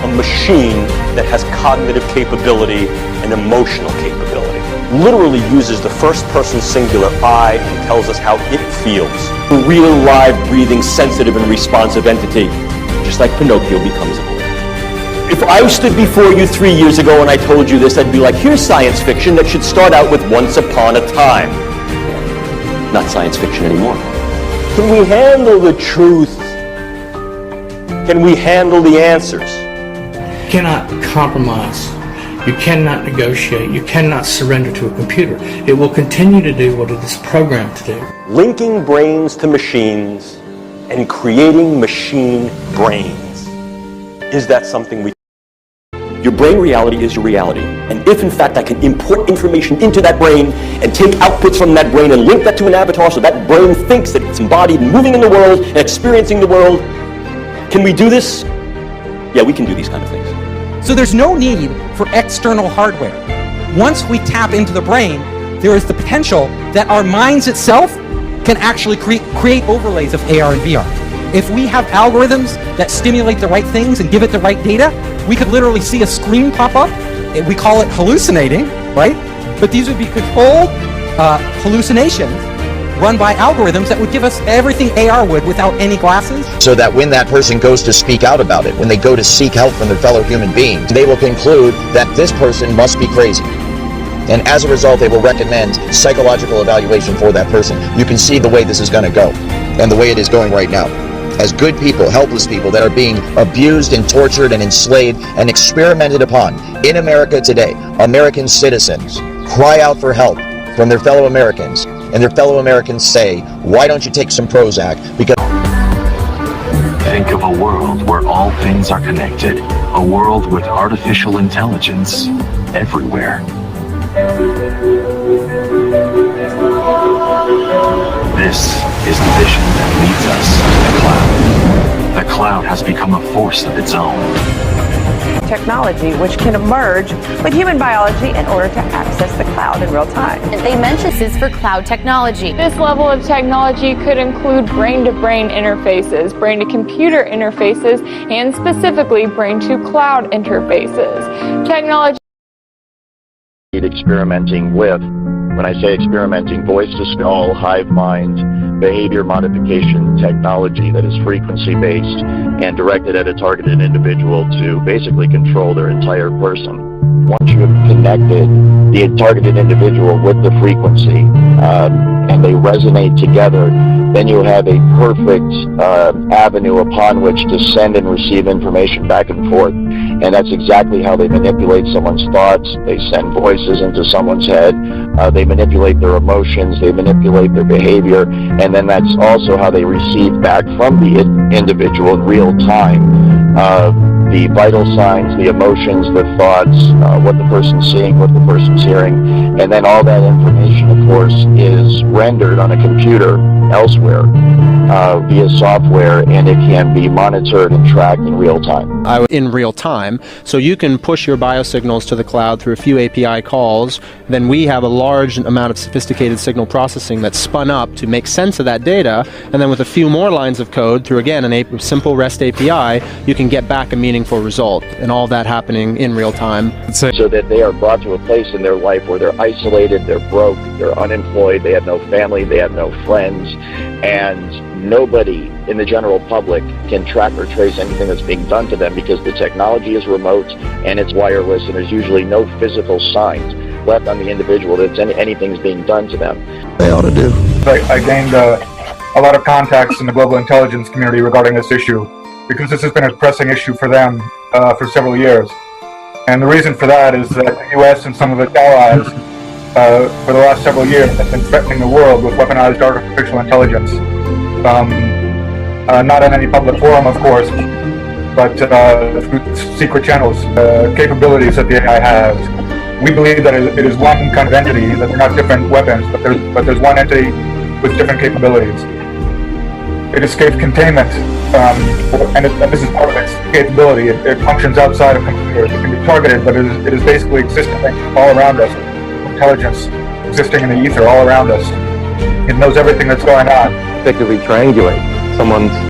a machine that has cognitive capability and emotional capability. Literally uses the first person singular I and tells us how it feels. A real, live, breathing, sensitive and responsive entity, just like Pinocchio becomes a boy. If I stood before you 3 years ago and I told you this, I'd be like, here's science fiction that should start out with once upon a time. Not science fiction anymore. Can we handle the truth? Can we handle the answers? You cannot compromise. You cannot negotiate. You cannot surrender to a computer. It will continue to do what it is programmed to do. Linking brains to machines and creating machine brains. Is that something we... Your brain reality is your reality. And if in fact I can import information into that brain and take outputs from that brain and link that to an avatar so that brain thinks that it's embodied, moving in the world and experiencing the world, can we do this? Yeah, we can do these kind of things. So there's no need for external hardware. Once we tap into the brain, there is the potential that our minds itself can actually create overlays of AR and VR. If we have algorithms that stimulate the right things and give it the right data, we could literally see a screen pop up. We call it hallucinating, right? But these would be controlled hallucinations run by algorithms that would give us everything AR would without any glasses. So that when that person goes to speak out about it, when they go to seek help from their fellow human beings, they will conclude that this person must be crazy. And as a result, they will recommend psychological evaluation for that person. You can see the way this is going to go, and the way it is going right now. As good people, helpless people that are being abused and tortured and enslaved and experimented upon in America today, American citizens cry out for help from their fellow Americans, and their fellow Americans say, why don't you take some Prozac? Because think of a world where all things are connected, a world with artificial intelligence everywhere. This is the vision that leads us to the cloud. The cloud has become a force of its own. Technology which can emerge with human biology in order to access the cloud in real time. They mention this is for cloud technology. This level of technology could include brain-to-brain interfaces, brain-to-computer interfaces, and specifically brain-to-cloud interfaces. Technology experimenting with, when I say experimenting, voice to skull, hive mind, behavior modification technology that is frequency-based and directed at a targeted individual to basically control their entire person. Once you have connected the targeted individual with the frequency and they resonate together, then you have a perfect avenue upon which to send and receive information back and forth. And that's exactly how they manipulate someone's thoughts. They send voices into someone's head. They manipulate their emotions. They manipulate their behavior. And then that's also how they receive back from the individual in real time the vital signs, the emotions, the thoughts, what the person's seeing, what the person's hearing. And then all that information, of course, is rendered on a computer elsewhere via software, and it can be monitored and tracked in real time. In real time, so you can push your biosignals to the cloud through a few API calls. Then we have a large amount of sophisticated signal processing that's spun up to make sense of that data, and then with a few more lines of code through, again, a simple REST API, you can get back a meaningful result, and all that happening in real time. So that they are brought to a place in their life where they're isolated, they're broke, they're unemployed, they have no family, they have no friends, and nobody in the general public can track or trace anything that's being done to them because the technology is remote and it's wireless, and there's usually no physical signs left on the individual that anything's being done to them. They ought to do. I gained a lot of contacts in the global intelligence community regarding this issue because this has been a pressing issue for them for several years. And the reason for that is that the U.S. and some of its allies for the last several years have been threatening the world with weaponized artificial intelligence. Not in any public forum, of course, but through secret channels, capabilities that the AI has. We believe that it is one kind of entity, that they're not different weapons, but there's one entity with different capabilities. It escapes containment, and this is part of its capability. It functions outside of computers. It can be targeted, but it is basically existing all around us. Intelligence existing in the ether all around us. It knows everything that's going on. Effectively triangulate someone's